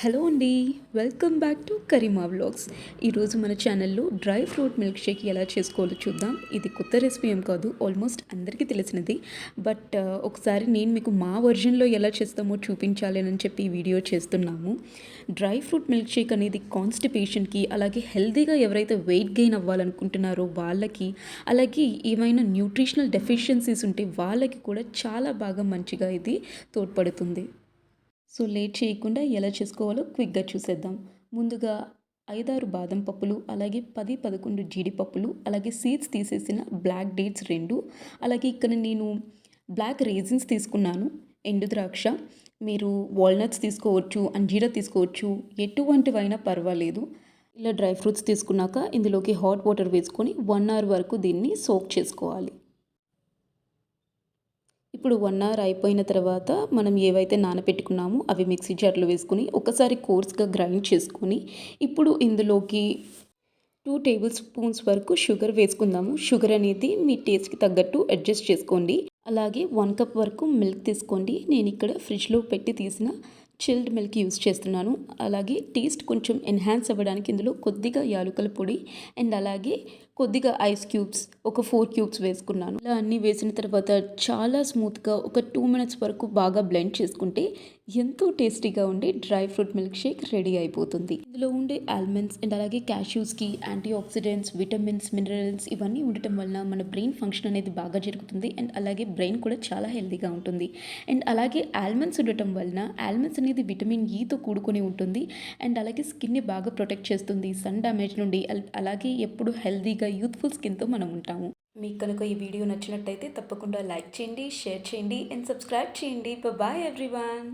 Hello అండి. Welcome back to Karima vlogs. ఈరోజు మన ఛానల్లో డ్రై ఫ్రూట్ మిల్క్ షేక్ ఎలా చేసుకోవాలో చూద్దాం. ఇది కొత్త రెసిపీ ఏం కాదు, ఆల్మోస్ట్ అందరికీ తెలిసినది. బట్ ఒకసారి నేను మీకు మా వర్జన్లో ఎలా చేస్తామో చూపించాలి అని చెప్పి ఈ వీడియో చేస్తున్నాము. డ్రై ఫ్రూట్ మిల్క్ షేక్ అనేది కాన్స్టిపేషన్కి, అలాగే హెల్తీగా ఎవరైతే వెయిట్ గెయిన్ అవ్వాలనుకుంటున్నారో వాళ్ళకి, అలాగే ఏమైనా న్యూట్రిషనల్ డెఫిషియన్సీస్ ఉంటే వాళ్ళకి కూడా చాలా బాగా మంచిగా ఇది తోడ్పడుతుంది. సో లేట్ చేయకుండా ఎలా చేసుకోవాలో క్విక్గా చూసేద్దాం. ముందుగా 5-6 బాదం పప్పులు, అలాగే 10-11 జీడిపప్పులు, అలాగే సీడ్స్ తీసేసిన బ్లాక్ డేట్స్ 2, అలాగే ఇక్కడ నేను బ్లాక్ రేజిన్స్ తీసుకున్నాను, ఎండు ద్రాక్ష. మీరు వాల్నట్స్ తీసుకోవచ్చు, అంజీరా తీసుకోవచ్చు, ఎటువంటివైనా పర్వాలేదు. ఇలా డ్రై ఫ్రూట్స్ తీసుకున్నాక ఇందులోకి హాట్ వాటర్ వేసుకొని 1 అవర్ వరకు దీన్ని సోక్ చేసుకోవాలి. ఇప్పుడు 1 అవర్ అయిపోయిన తర్వాత మనం ఏవైతే నానబెట్టుకున్నామో అవి మిక్సీ జార్లో వేసుకొని ఒకసారి కోర్స్గా గ్రైండ్ చేసుకొని, ఇప్పుడు ఇందులోకి 2 టేబుల్ స్పూన్స్ వరకు షుగర్ వేసుకుందాము. షుగర్ అనేది మీ టేస్ట్కి తగ్గట్టు అడ్జస్ట్ చేసుకోండి. అలాగే 1 కప్ వరకు మిల్క్ తీసుకోండి. నేను ఇక్కడ ఫ్రిడ్జ్లో పెట్టి తీసిన చిల్డ్ మిల్క్ యూస్ చేస్తున్నాను. అలాగే టేస్ట్ కొంచెం ఎన్హాన్స్ అవ్వడానికి ఇందులో కొద్దిగా యాలకుల పొడి అండ్ అలాగే కొద్దిగా ఐస్ క్యూబ్స్, ఒక 4 క్యూబ్స్ వేసుకున్నాను. ఇలా అన్నీ వేసిన తర్వాత చాలా స్మూత్గా ఒక 2 మినిట్స్ వరకు బాగా బ్లెండ్ చేసుకుంటే ఎంతో టేస్టీగా ఉండే dry fruit milk shake ready అయిపోతుంది. ఇందులో ఉండే ఆల్మండ్స్ అండ్ అలాగే క్యాష్యూస్కి యాంటీ ఆక్సిడెంట్స్, విటమిన్స్, మినరల్స్ ఇవన్నీ ఉండటం వలన మన బ్రెయిన్ ఫంక్షన్ అనేది బాగా జరుగుతుంది అండ్ అలాగే బ్రెయిన్ కూడా చాలా హెల్తీగా ఉంటుంది. అండ్ అలాగే ఆల్మండ్స్ ఉండటం వలన ఆల్మండ్స్ అనేది విటమిన్ ఈతో కూడుకొని ఉంటుంది అండ్ అలాగే స్కిన్ని బాగా ప్రొటెక్ట్ చేస్తుంది సన్ డ్యామేజ్ నుండి. అలాగే ఎప్పుడు హెల్తీగా యూత్ఫుల్ స్కిన్తో మనం ఉంటాము. మీకు కనుక ఈ వీడియో నచ్చినట్టయితే తప్పకుండా లైక్ చేయండి, షేర్ చేయండి అండ్ సబ్స్క్రైబ్ చేయండి. Bye everyone.